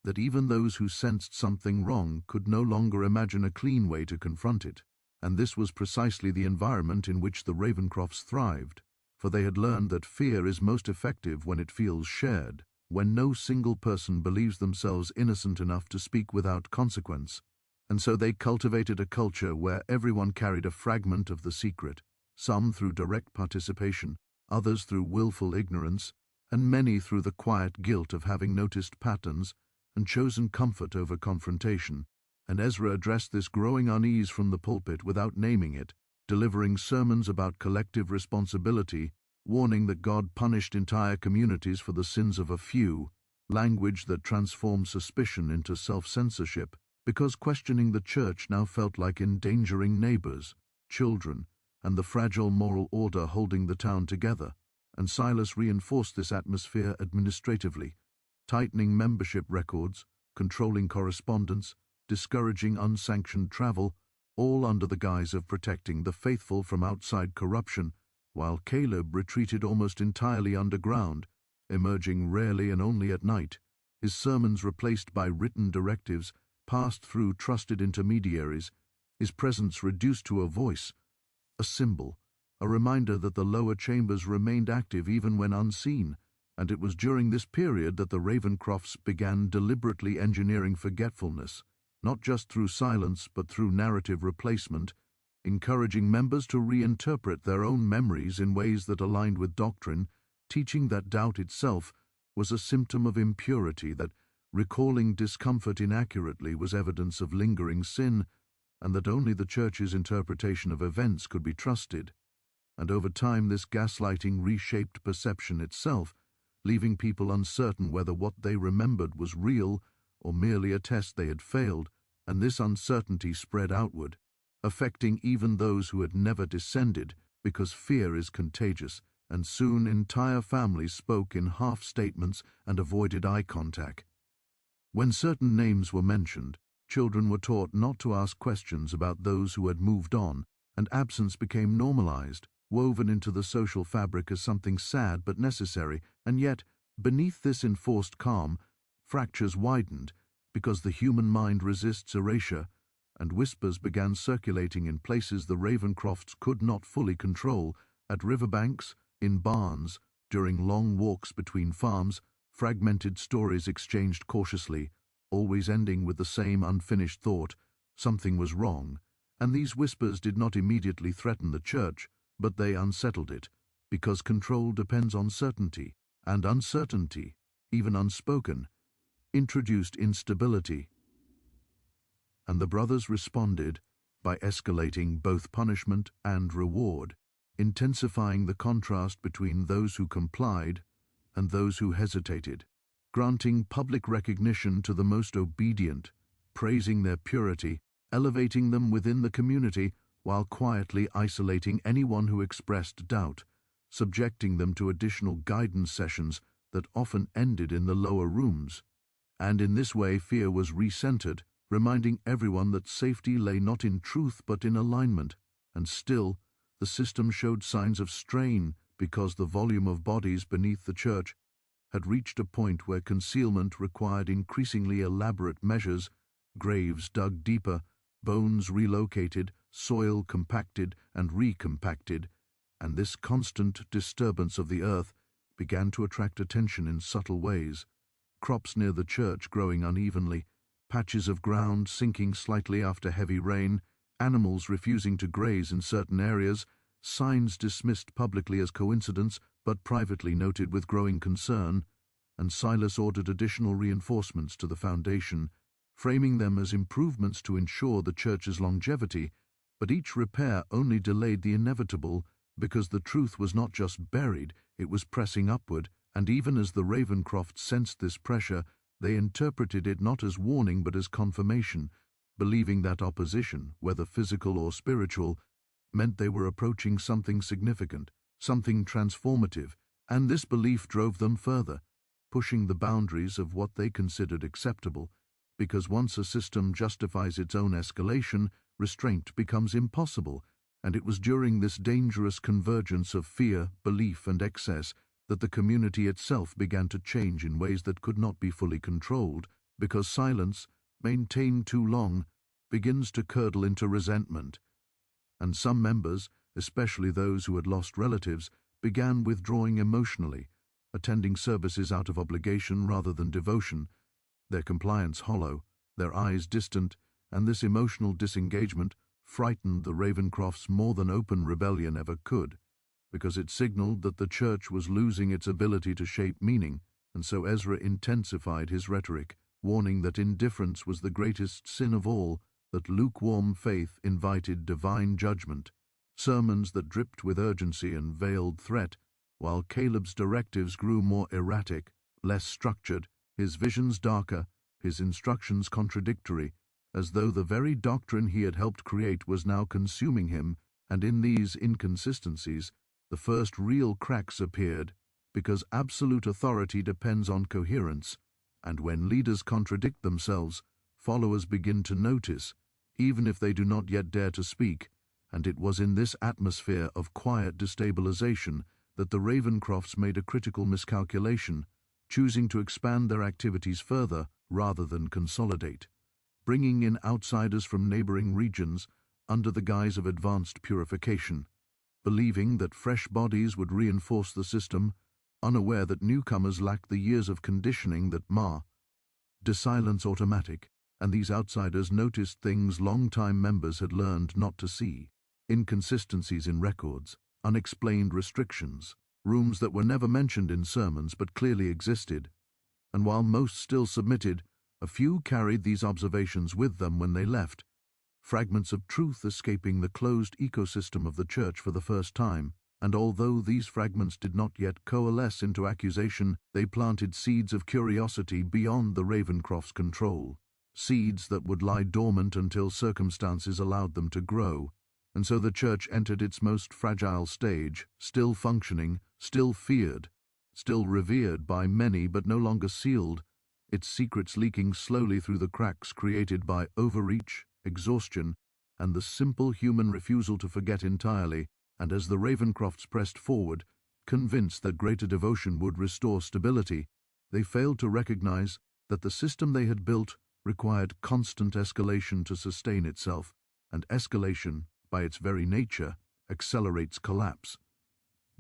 that even those who sensed something wrong could no longer imagine a clean way to confront it. And this was precisely the environment in which the Ravencrofts thrived, for they had learned that fear is most effective when it feels shared, when no single person believes themselves innocent enough to speak without consequence. And so they cultivated a culture where everyone carried a fragment of the secret, some through direct participation, others through willful ignorance, and many through the quiet guilt of having noticed patterns and chosen comfort over confrontation. And Ezra addressed this growing unease from the pulpit without naming it, delivering sermons about collective responsibility, warning that God punished entire communities for the sins of a few, language that transformed suspicion into self-censorship, because questioning the Church now felt like endangering neighbors, children, and the fragile moral order holding the town together. And Silas reinforced this atmosphere administratively, tightening membership records, controlling correspondence, discouraging unsanctioned travel, all under the guise of protecting the faithful from outside corruption, while Caleb retreated almost entirely underground, emerging rarely and only at night, his sermons replaced by written directives passed through trusted intermediaries, his presence reduced to a voice, a symbol, a reminder that the lower chambers remained active even when unseen. And it was during this period that the Ravencrofts began deliberately engineering forgetfulness, not just through silence but through narrative replacement, encouraging members to reinterpret their own memories in ways that aligned with doctrine, teaching that doubt itself was a symptom of impurity, that recalling discomfort inaccurately was evidence of lingering sin, and that only the Church's interpretation of events could be trusted. And over time this gaslighting reshaped perception itself, leaving people uncertain whether what they remembered was real or merely a test they had failed, and this uncertainty spread outward, affecting even those who had never descended, because fear is contagious, and soon entire families spoke in half-statements and avoided eye contact. When certain names were mentioned, children were taught not to ask questions about those who had moved on, and absence became normalized, woven into the social fabric as something sad but necessary, and yet, beneath this enforced calm, fractures widened, because the human mind resists erasure, and whispers began circulating in places the Ravencrofts could not fully control, at riverbanks, in barns, during long walks between farms, fragmented stories exchanged cautiously, always ending with the same unfinished thought: something was wrong. And these whispers did not immediately threaten the Church, but they unsettled it, because control depends on certainty, and uncertainty, even unspoken, introduced instability. And the brothers responded by escalating both punishment and reward, intensifying the contrast between those who complied and those who hesitated, granting public recognition to the most obedient, praising their purity, elevating them within the community, while quietly isolating anyone who expressed doubt, subjecting them to additional guidance sessions that often ended in the lower rooms. And in this way fear was recentered, reminding everyone that safety lay not in truth but in alignment. And still, the system showed signs of strain because the volume of bodies beneath the church had reached a point where concealment required increasingly elaborate measures, graves dug deeper, bones relocated, soil compacted and recompacted, and this constant disturbance of the earth began to attract attention in subtle ways. Crops near the church growing unevenly, patches of ground sinking slightly after heavy rain, animals refusing to graze in certain areas, signs dismissed publicly as coincidence but privately noted with growing concern, and Silas ordered additional reinforcements to the foundation, framing them as improvements to ensure the church's longevity, but each repair only delayed the inevitable because the truth was not just buried, it was pressing upward, and even as the Ravencrofts sensed this pressure, they interpreted it not as warning but as confirmation, believing that opposition, whether physical or spiritual, meant they were approaching something significant, something transformative, and this belief drove them further, pushing the boundaries of what they considered acceptable, because once a system justifies its own escalation, restraint becomes impossible, and it was during this dangerous convergence of fear, belief, and excess that the community itself began to change in ways that could not be fully controlled, because silence, maintained too long, begins to curdle into resentment. And some members, especially those who had lost relatives, began withdrawing emotionally, attending services out of obligation rather than devotion, their compliance hollow, their eyes distant, and this emotional disengagement frightened the Ravencrofts more than open rebellion ever could, because it signaled that the church was losing its ability to shape meaning, and so Ezra intensified his rhetoric, warning that indifference was the greatest sin of all, that lukewarm faith invited divine judgment, sermons that dripped with urgency and veiled threat, while Caleb's directives grew more erratic, less structured, his visions darker, his instructions contradictory, as though the very doctrine he had helped create was now consuming him, and in these inconsistencies, the first real cracks appeared, because absolute authority depends on coherence, and when leaders contradict themselves, followers begin to notice, even if they do not yet dare to speak, and it was in this atmosphere of quiet destabilization that the Ravencrofts made a critical miscalculation, choosing to expand their activities further rather than consolidate, bringing in outsiders from neighboring regions under the guise of advanced purification, believing that fresh bodies would reinforce the system, unaware that newcomers lacked the years of conditioning that silence automatic, and these outsiders noticed things long-time members had learned not to see, inconsistencies in records, unexplained restrictions, rooms that were never mentioned in sermons but clearly existed, and while most still submitted, a few carried these observations with them when they left, fragments of truth escaping the closed ecosystem of the church for the first time, and although these fragments did not yet coalesce into accusation, they planted seeds of curiosity beyond the Ravencroft's control, seeds that would lie dormant until circumstances allowed them to grow. And so the church entered its most fragile stage, still functioning, still feared, still revered by many but no longer sealed, its secrets leaking slowly through the cracks created by overreach, exhaustion, and the simple human refusal to forget entirely. And as the Ravencrofts pressed forward, convinced that greater devotion would restore stability, they failed to recognize that the system they had built required constant escalation to sustain itself, and escalation, by its very nature, accelerates collapse,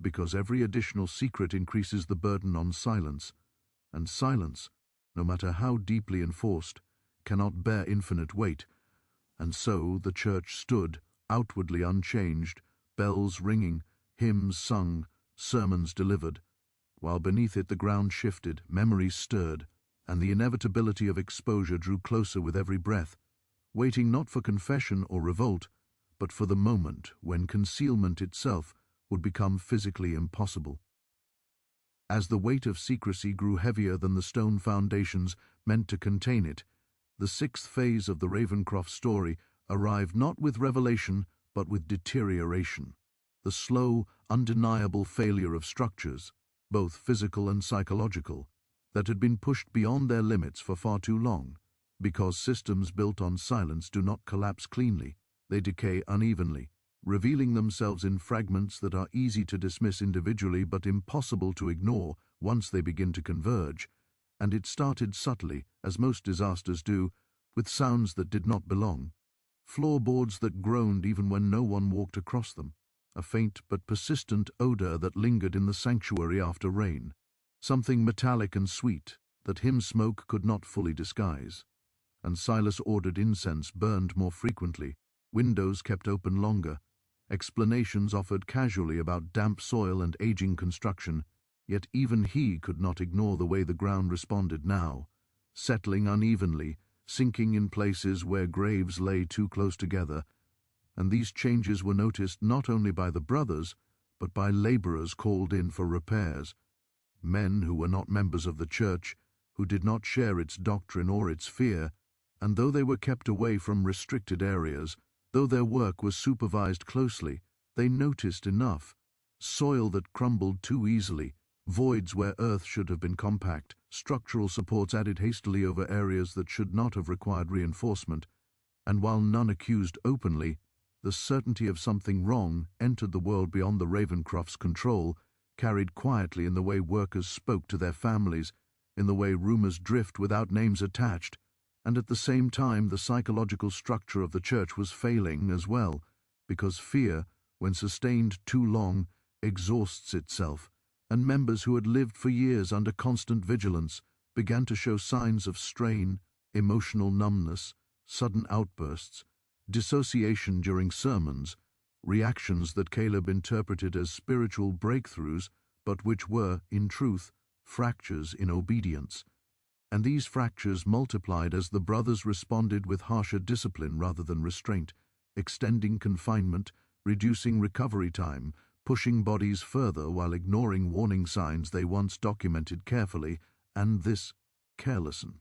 because every additional secret increases the burden on silence, and silence, no matter how deeply enforced, cannot bear infinite weight, and so the church stood, outwardly unchanged, bells ringing, hymns sung, sermons delivered, while beneath it the ground shifted, memories stirred, and the inevitability of exposure drew closer with every breath, waiting not for confession or revolt, but for the moment when concealment itself would become physically impossible. As the weight of secrecy grew heavier than the stone foundations meant to contain it, The sixth phase of the Ravencroft story arrived not with revelation, but with deterioration. The slow, undeniable failure of structures, both physical and psychological, that had been pushed beyond their limits for far too long. Because systems built on silence do not collapse cleanly, they decay unevenly, revealing themselves in fragments that are easy to dismiss individually but impossible to ignore once they begin to converge. And it started subtly, as most disasters do, with sounds that did not belong. Floorboards that groaned even when no one walked across them. A faint but persistent odor that lingered in the sanctuary after rain. Something metallic and sweet that hymn smoke could not fully disguise. And Silas ordered incense burned more frequently, windows kept open longer, explanations offered casually about damp soil and aging construction, yet even he could not ignore the way the ground responded now, settling unevenly, sinking in places where graves lay too close together, and these changes were noticed not only by the brothers, but by laborers called in for repairs, men who were not members of the church, who did not share its doctrine or its fear, and though they were kept away from restricted areas, though their work was supervised closely, they noticed enough: soil that crumbled too easily, voids where earth should have been compact, structural supports added hastily over areas that should not have required reinforcement, and while none accused openly, the certainty of something wrong entered the world beyond the Ravencroft's control, carried quietly in the way workers spoke to their families, in the way rumors drift without names attached, and at the same time the psychological structure of the church was failing as well, because fear, when sustained too long, exhausts itself, and members who had lived for years under constant vigilance began to show signs of strain, emotional numbness, sudden outbursts, dissociation during sermons, reactions that Caleb interpreted as spiritual breakthroughs, but which were, in truth, fractures in obedience. And these fractures multiplied as the brothers responded with harsher discipline rather than restraint, extending confinement, reducing recovery time, pushing bodies further while ignoring warning signs they once documented carefully, and this carelessness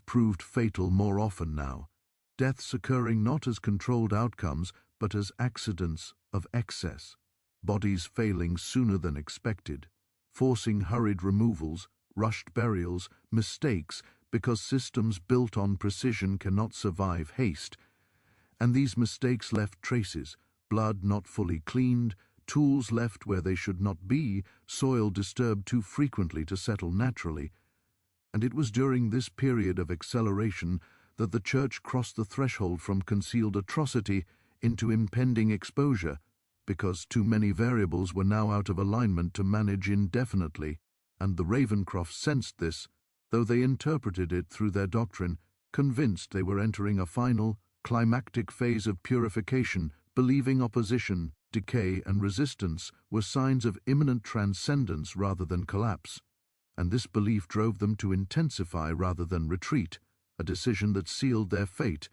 proved fatal more often now, deaths occurring not as controlled outcomes but as accidents of excess, bodies failing sooner than expected, forcing hurried removals, rushed burials, mistakes, because systems built on precision cannot survive haste. And these mistakes left traces: blood not fully cleaned, tools left where they should not be, soil disturbed too frequently to settle naturally. And it was during this period of acceleration that the church crossed the threshold from concealed atrocity into impending exposure, because too many variables were now out of alignment to manage indefinitely, and the Ravencrofts sensed this, though they interpreted it through their doctrine, convinced they were entering a final, climactic phase of purification, believing opposition, decay, and resistance were signs of imminent transcendence rather than collapse. And this belief drove them to intensify rather than retreat, a decision that sealed their fate,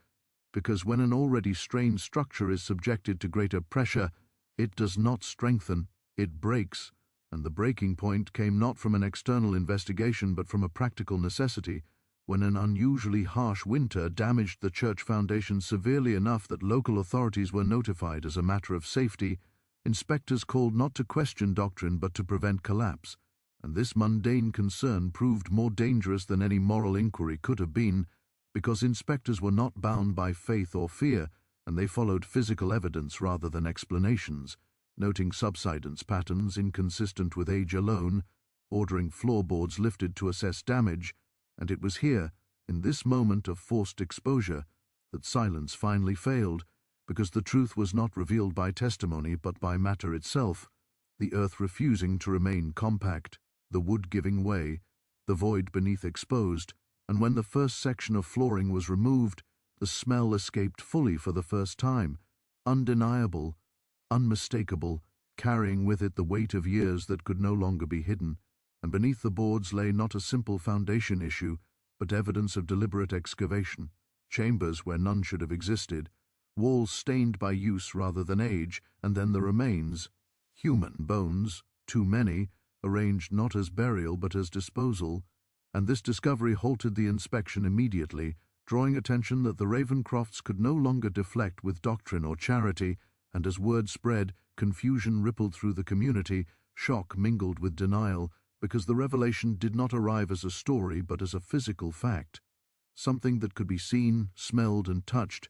because when an already strained structure is subjected to greater pressure, it does not strengthen, it breaks, and the breaking point came not from an external investigation but from a practical necessity, when an unusually harsh winter damaged the church foundation severely enough that local authorities were notified as a matter of safety, inspectors called not to question doctrine but to prevent collapse, and this mundane concern proved more dangerous than any moral inquiry could have been, because inspectors were not bound by faith or fear, and they followed physical evidence rather than explanations, noting subsidence patterns inconsistent with age alone, ordering floorboards lifted to assess damage, and it was here, in this moment of forced exposure, that silence finally failed, because the truth was not revealed by testimony but by matter itself, the earth refusing to remain compact, the wood giving way, the void beneath exposed, and when the first section of flooring was removed, the smell escaped fully for the first time, undeniable, unmistakable, carrying with it the weight of years that could no longer be hidden, and beneath the boards lay not a simple foundation issue, but evidence of deliberate excavation, chambers where none should have existed, walls stained by use rather than age, and then the remains, human bones, too many, arranged not as burial but as disposal, and this discovery halted the inspection immediately, drawing attention that the Ravencrofts could no longer deflect with doctrine or charity, and as word spread, confusion rippled through the community, shock mingled with denial, because the revelation did not arrive as a story but as a physical fact, something that could be seen, smelled, and touched,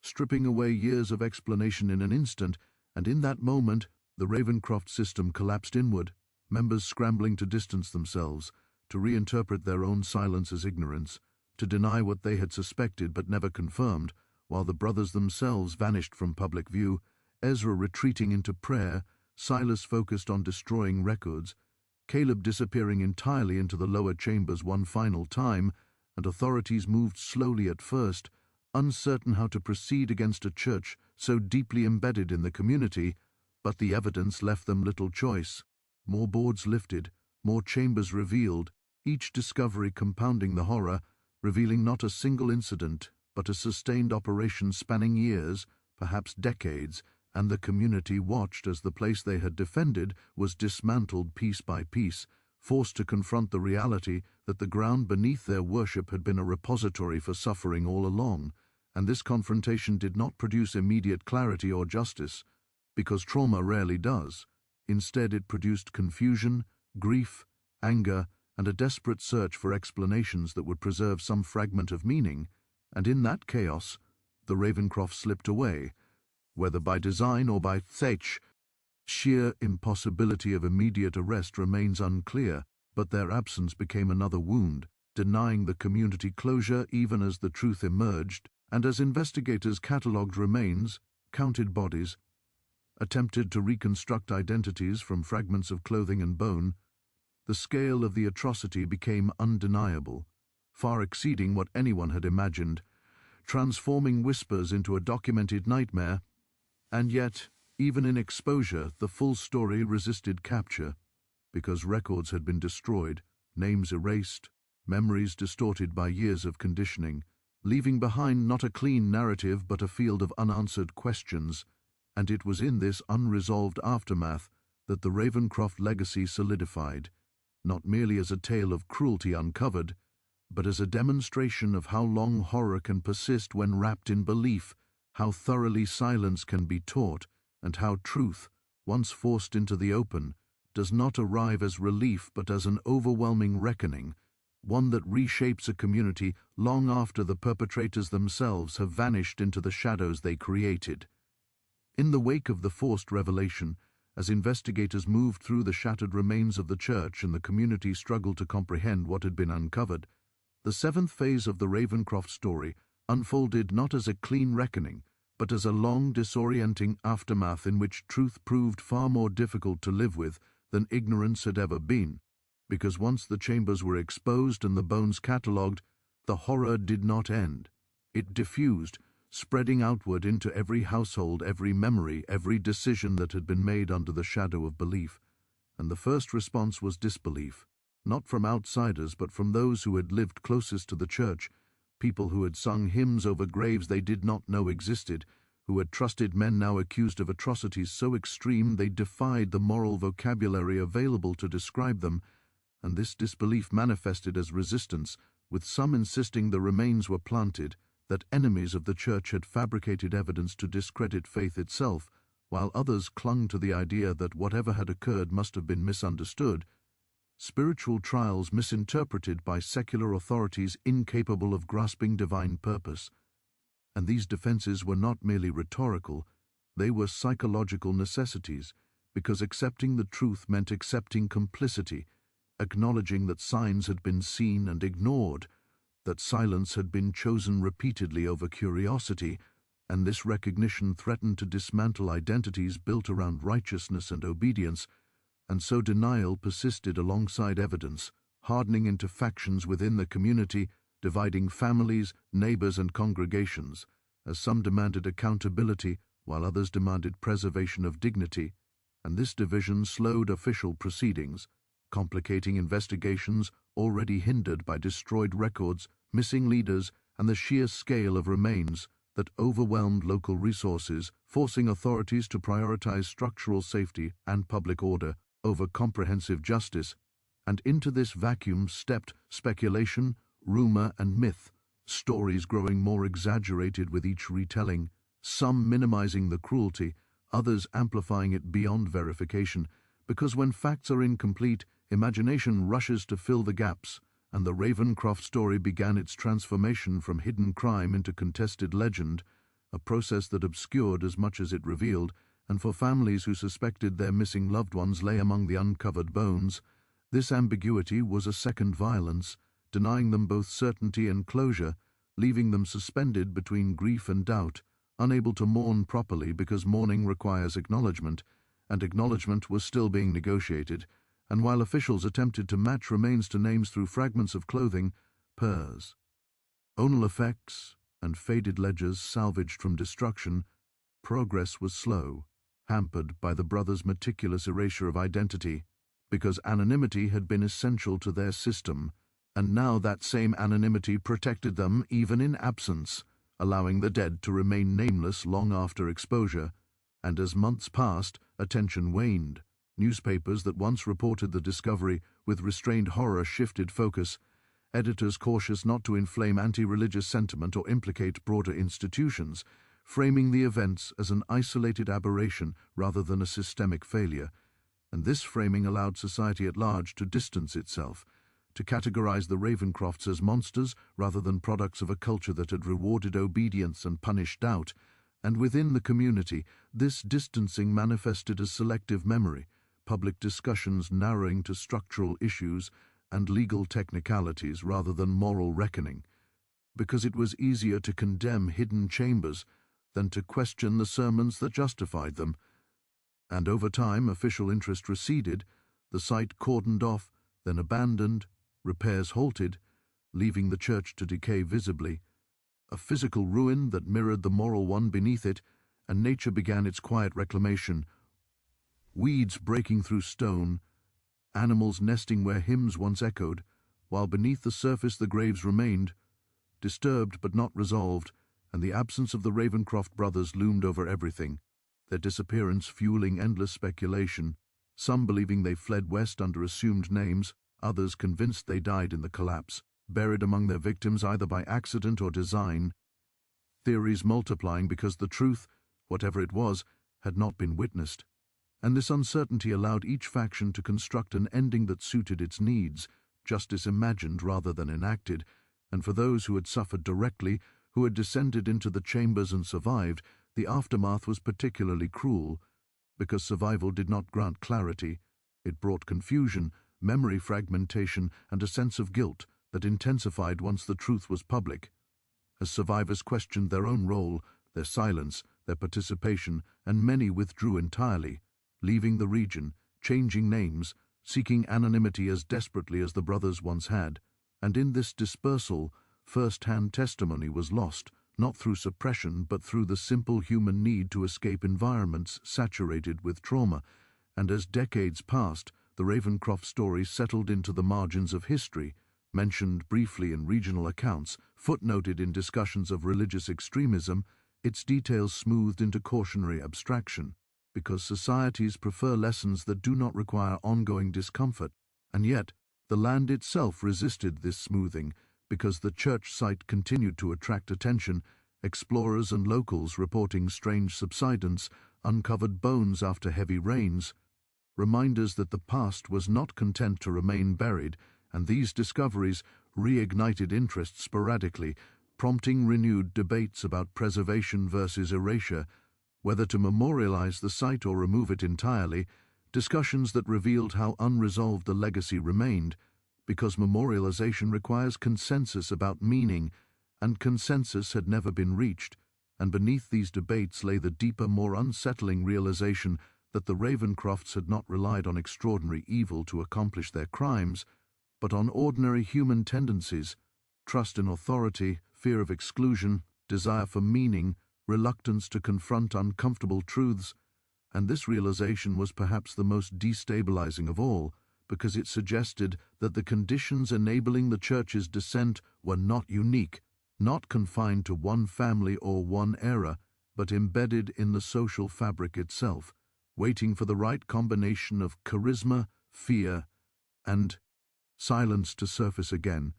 stripping away years of explanation in an instant. And in that moment, the Ravencroft system collapsed inward, members scrambling to distance themselves, to reinterpret their own silence as ignorance, to deny what they had suspected but never confirmed, while the brothers themselves vanished from public view, Ezra retreating into prayer, Silas focused on destroying records, Caleb disappearing entirely into the lower chambers one final time, and authorities moved slowly at first, uncertain how to proceed against a church so deeply embedded in the community, but the evidence left them little choice. More boards lifted, more chambers revealed, each discovery compounding the horror, revealing not a single incident, but a sustained operation spanning years, perhaps decades, and the community watched as the place they had defended was dismantled piece by piece, forced to confront the reality that the ground beneath their worship had been a repository for suffering all along. And this confrontation did not produce immediate clarity or justice, because trauma rarely does. Instead, it produced confusion, grief, anger, and a desperate search for explanations that would preserve some fragment of meaning. And in that chaos, the Ravencroft slipped away, whether by design or by fate. Sheer impossibility of immediate arrest remains unclear, but their absence became another wound, denying the community closure even as the truth emerged, and as investigators catalogued remains, counted bodies, attempted to reconstruct identities from fragments of clothing and bone, the scale of the atrocity became undeniable, far exceeding what anyone had imagined, transforming whispers into a documented nightmare. And yet, even in exposure, the full story resisted capture, because records had been destroyed, names erased, memories distorted by years of conditioning, leaving behind not a clean narrative but a field of unanswered questions. And it was in this unresolved aftermath that the Ravencroft legacy solidified, not merely as a tale of cruelty uncovered, but as a demonstration of how long horror can persist when wrapped in belief, how thoroughly silence can be taught, and how truth, once forced into the open, does not arrive as relief but as an overwhelming reckoning, one that reshapes a community long after the perpetrators themselves have vanished into the shadows they created. In the wake of the forced revelation, as investigators moved through the shattered remains of the church and the community struggled to comprehend what had been uncovered, the seventh phase of the Ravencroft story unfolded not as a clean reckoning, but as a long, disorienting aftermath in which truth proved far more difficult to live with than ignorance had ever been, because once the chambers were exposed and the bones catalogued, the horror did not end. It diffused, spreading outward into every household, every memory, every decision that had been made under the shadow of belief. And the first response was disbelief, not from outsiders but from those who had lived closest to the church, people who had sung hymns over graves they did not know existed, who had trusted men now accused of atrocities so extreme they defied the moral vocabulary available to describe them. And this disbelief manifested as resistance, with some insisting the remains were planted, that enemies of the church had fabricated evidence to discredit faith itself, while others clung to the idea that whatever had occurred must have been misunderstood, spiritual trials misinterpreted by secular authorities incapable of grasping divine purpose. And these defenses were not merely rhetorical, they were psychological necessities, because accepting the truth meant accepting complicity, acknowledging that signs had been seen and ignored, that silence had been chosen repeatedly over curiosity, and this recognition threatened to dismantle identities built around righteousness and obedience, and so denial persisted alongside evidence, hardening into factions within the community, dividing families, neighbors, and congregations, as some demanded accountability while others demanded preservation of dignity, and this division slowed official proceedings, complicating investigations already hindered by destroyed records, missing leaders, and the sheer scale of remains that overwhelmed local resources, forcing authorities to prioritize structural safety and public order over comprehensive justice. And into this vacuum stepped speculation, rumor, and myth, stories growing more exaggerated with each retelling, some minimizing the cruelty, others amplifying it beyond verification, because when facts are incomplete, imagination rushes to fill the gaps, and the Ravencroft story began its transformation from hidden crime into contested legend, a process that obscured as much as it revealed, and for families who suspected their missing loved ones lay among the uncovered bones, this ambiguity was a second violence, denying them both certainty and closure, leaving them suspended between grief and doubt, unable to mourn properly because mourning requires acknowledgement, and acknowledgement was still being negotiated, and while officials attempted to match remains to names through fragments of clothing, purrs, onal effects, and faded ledgers salvaged from destruction, progress was slow, hampered by the brothers' meticulous erasure of identity, because anonymity had been essential to their system, and now that same anonymity protected them even in absence, allowing the dead to remain nameless long after exposure, and as months passed, attention waned. Newspapers that once reported the discovery with restrained horror shifted focus, editors cautious not to inflame anti-religious sentiment or implicate broader institutions, framing the events as an isolated aberration rather than a systemic failure, and this framing allowed society at large to distance itself, to categorize the Ravencrofts as monsters rather than products of a culture that had rewarded obedience and punished doubt, and within the community, this distancing manifested as selective memory, public discussions narrowing to structural issues and legal technicalities rather than moral reckoning, because it was easier to condemn hidden chambers than to question the sermons that justified them. And over time, official interest receded, the site cordoned off, then abandoned, repairs halted, leaving the church to decay visibly, a physical ruin that mirrored the moral one beneath it, and nature began its quiet reclamation. Weeds breaking through stone, animals nesting where hymns once echoed, while beneath the surface the graves remained, disturbed but not resolved, and the absence of the Ravencroft brothers loomed over everything, their disappearance fueling endless speculation, some believing they fled west under assumed names, others convinced they died in the collapse, buried among their victims either by accident or design, theories multiplying because the truth, whatever it was, had not been witnessed. And this uncertainty allowed each faction to construct an ending that suited its needs, justice imagined rather than enacted, and for those who had suffered directly, who had descended into the chambers and survived, the aftermath was particularly cruel, because survival did not grant clarity. It brought confusion, memory fragmentation, and a sense of guilt that intensified once the truth was public. As survivors questioned their own role, their silence, their participation, and many withdrew entirely, leaving the region, changing names, seeking anonymity as desperately as the brothers once had, and in this dispersal, first-hand testimony was lost, not through suppression but through the simple human need to escape environments saturated with trauma, and as decades passed, the Ravencroft story settled into the margins of history, mentioned briefly in regional accounts, footnoted in discussions of religious extremism, its details smoothed into cautionary abstraction, because societies prefer lessons that do not require ongoing discomfort, and yet the land itself resisted this smoothing, because the church site continued to attract attention, explorers and locals reporting strange subsidence, uncovered bones after heavy rains, reminders that the past was not content to remain buried, and these discoveries reignited interest sporadically, prompting renewed debates about preservation versus erasure, whether to memorialize the site or remove it entirely, discussions that revealed how unresolved the legacy remained, because memorialization requires consensus about meaning, and consensus had never been reached, and beneath these debates lay the deeper, more unsettling realization that the Ravencrofts had not relied on extraordinary evil to accomplish their crimes, but on ordinary human tendencies, trust in authority, fear of exclusion, desire for meaning, reluctance to confront uncomfortable truths, and this realization was perhaps the most destabilizing of all, because it suggested that the conditions enabling the Church's descent were not unique, not confined to one family or one era, but embedded in the social fabric itself, waiting for the right combination of charisma, fear, and silence to surface again.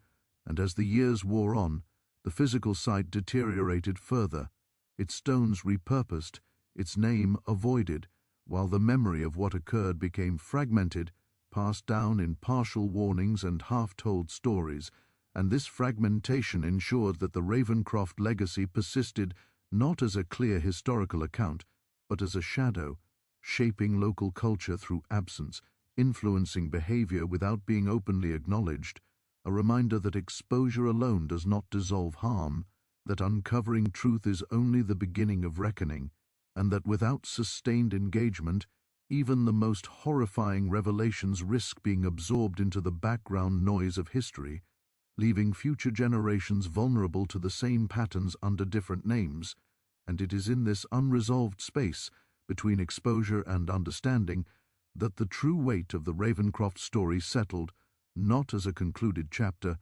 And as the years wore on, The physical site deteriorated further, its stones repurposed, its name avoided, while the memory of what occurred became fragmented, passed down in partial warnings and half-told stories, and this fragmentation ensured that the Ravencroft legacy persisted not as a clear historical account, but as a shadow, shaping local culture through absence, influencing behavior without being openly acknowledged, a reminder that exposure alone does not dissolve harm, that uncovering truth is only the beginning of reckoning, and that without sustained engagement, even the most horrifying revelations risk being absorbed into the background noise of history, leaving future generations vulnerable to the same patterns under different names. And it is in this unresolved space between exposure and understanding that the true weight of the Ravencroft story settled, not as a concluded chapter,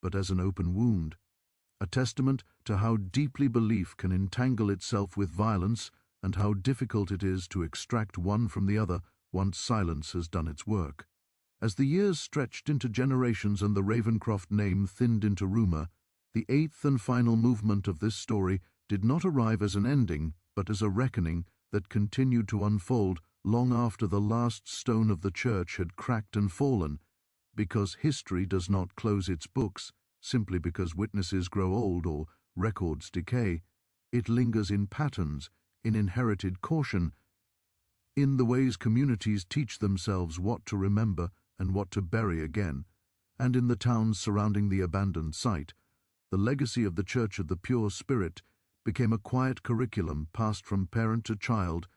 but as an open wound, a testament to how deeply belief can entangle itself with violence and how difficult it is to extract one from the other once silence has done its work. As the years stretched into generations and the Ravencroft name thinned into rumor, the eighth and final movement of this story did not arrive as an ending, but as a reckoning that continued to unfold long after the last stone of the church had cracked and fallen, because history does not close its books simply because witnesses grow old or records decay. It lingers in patterns, in inherited caution, in the ways communities teach themselves what to remember and what to bury again, and in the towns surrounding the abandoned site. The legacy of the Church of the Pure Spirit became a quiet curriculum passed from parent to child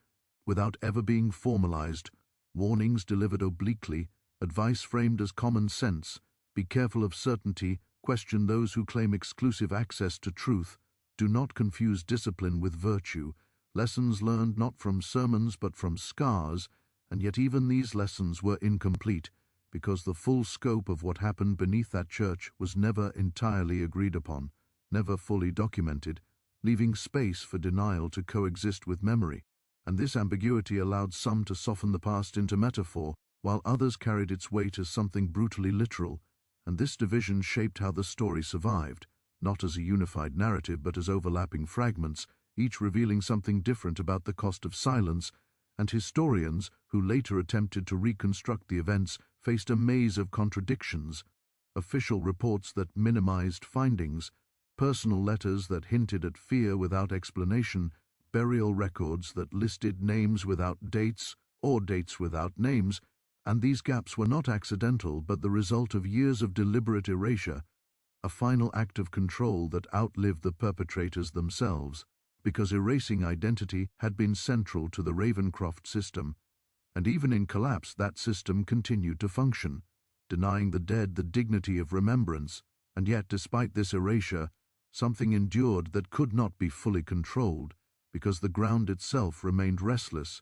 without ever being formalized, warnings delivered obliquely, advice framed as common sense, be careful of certainty, question those who claim exclusive access to truth, do not confuse discipline with virtue, lessons learned not from sermons but from scars, and yet even these lessons were incomplete, because the full scope of what happened beneath that church was never entirely agreed upon, never fully documented, leaving space for denial to coexist with memory. And this ambiguity allowed some to soften the past into metaphor, while others carried its weight as something brutally literal, and this division shaped how the story survived, not as a unified narrative but as overlapping fragments, each revealing something different about the cost of silence, and historians who later attempted to reconstruct the events faced a maze of contradictions, official reports that minimized findings, personal letters that hinted at fear without explanation, burial records that listed names without dates or dates without names, and these gaps were not accidental but the result of years of deliberate erasure, a final act of control that outlived the perpetrators themselves, because erasing identity had been central to the Ravencroft system, and even in collapse that system continued to function, denying the dead the dignity of remembrance, and yet despite this erasure, something endured that could not be fully controlled, because the ground itself remained restless,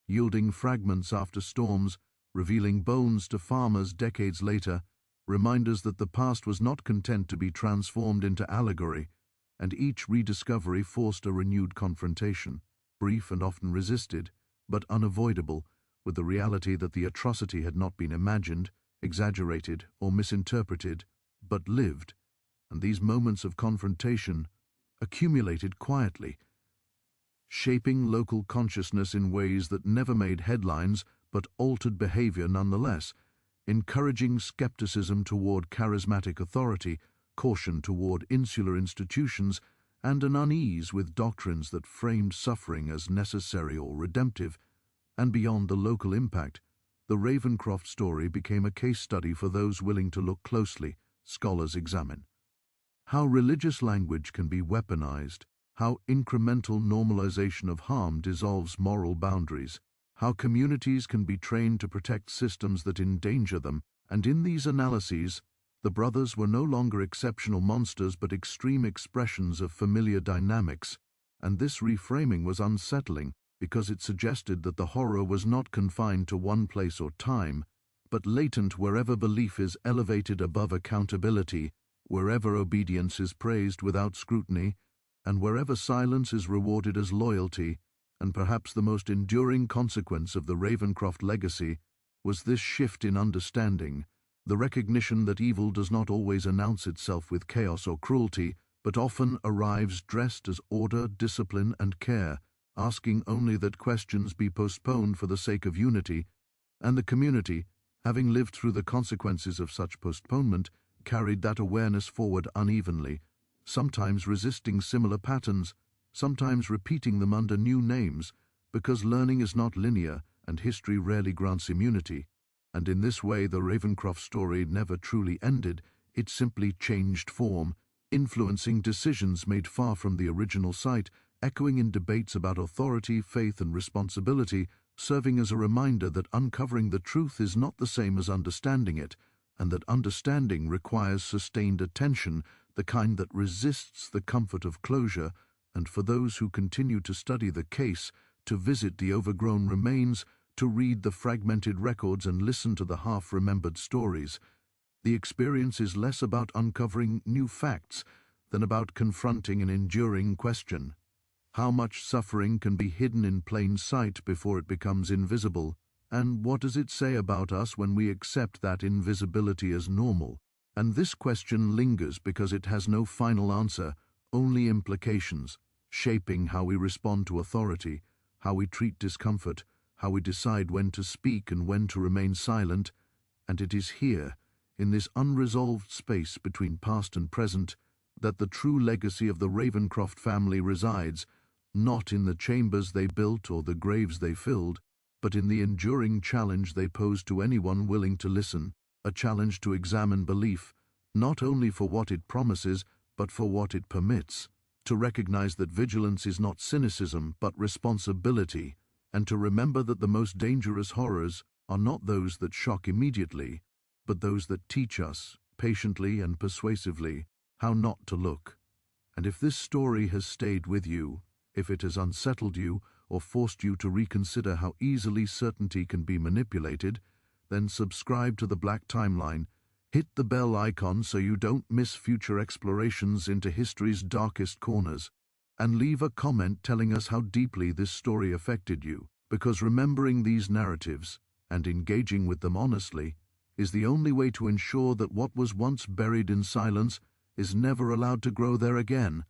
yielding fragments after storms, revealing bones to farmers decades later, reminders that the past was not content to be transformed into allegory, and each rediscovery forced a renewed confrontation, brief and often resisted, but unavoidable, with the reality that the atrocity had not been imagined, exaggerated, or misinterpreted, but lived, and these moments of confrontation accumulated quietly, shaping local consciousness in ways that never made headlines but altered behavior nonetheless, encouraging skepticism toward charismatic authority, caution toward insular institutions, and an unease with doctrines that framed suffering as necessary or redemptive. And beyond the local impact, the Ravencroft story became a case study for those willing to look closely. Scholars examine how religious language can be weaponized, how incremental normalization of harm dissolves moral boundaries, how communities can be trained to protect systems that endanger them, and in these analyses, the brothers were no longer exceptional monsters but extreme expressions of familiar dynamics, and this reframing was unsettling because it suggested that the horror was not confined to one place or time, but latent wherever belief is elevated above accountability, wherever obedience is praised without scrutiny, and wherever silence is rewarded as loyalty. And perhaps the most enduring consequence of the Ravencroft legacy was this shift in understanding, the recognition that evil does not always announce itself with chaos or cruelty, but often arrives dressed as order, discipline, and care, asking only that questions be postponed for the sake of unity, and the community, having lived through the consequences of such postponement, carried that awareness forward unevenly, sometimes resisting similar patterns, sometimes repeating them under new names, because learning is not linear and history rarely grants immunity. And in this way the Ravencroft story never truly ended, it simply changed form, influencing decisions made far from the original site, echoing in debates about authority, faith, and responsibility, serving as a reminder that uncovering the truth is not the same as understanding it, and that understanding requires sustained attention, the kind that resists the comfort of closure, and for those who continue to study the case, to visit the overgrown remains, to read the fragmented records and listen to the half-remembered stories. The experience is less about uncovering new facts than about confronting an enduring question. How much suffering can be hidden in plain sight before it becomes invisible? And what does it say about us when we accept that invisibility as normal? And this question lingers because it has no final answer, only implications, shaping how we respond to authority, how we treat discomfort, how we decide when to speak and when to remain silent. And it is here, in this unresolved space between past and present, that the true legacy of the Ravencroft family resides, not in the chambers they built or the graves they filled, but in the enduring challenge they pose to anyone willing to listen, a challenge to examine belief, not only for what it promises, but for what it permits, to recognize that vigilance is not cynicism, but responsibility, and to remember that the most dangerous horrors are not those that shock immediately, but those that teach us, patiently and persuasively, how not to look. And if this story has stayed with you, if it has unsettled you or forced you to reconsider how easily certainty can be manipulated, then subscribe to the Black Timeline, hit the bell icon so you don't miss future explorations into history's darkest corners, and leave a comment telling us how deeply this story affected you, because remembering these narratives and engaging with them honestly is the only way to ensure that what was once buried in silence is never allowed to grow there again.